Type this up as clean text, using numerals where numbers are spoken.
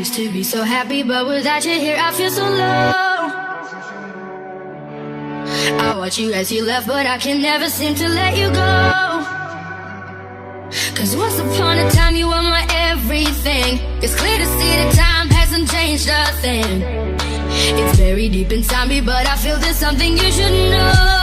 used to be so happy, but without you here I feel so low. I watch you as you left, but I can never seem to let you go. Cause once upon a time you were my everything. It's clear to see that time hasn't changed a thing. It's very deep inside me, but I feel there's something you should know.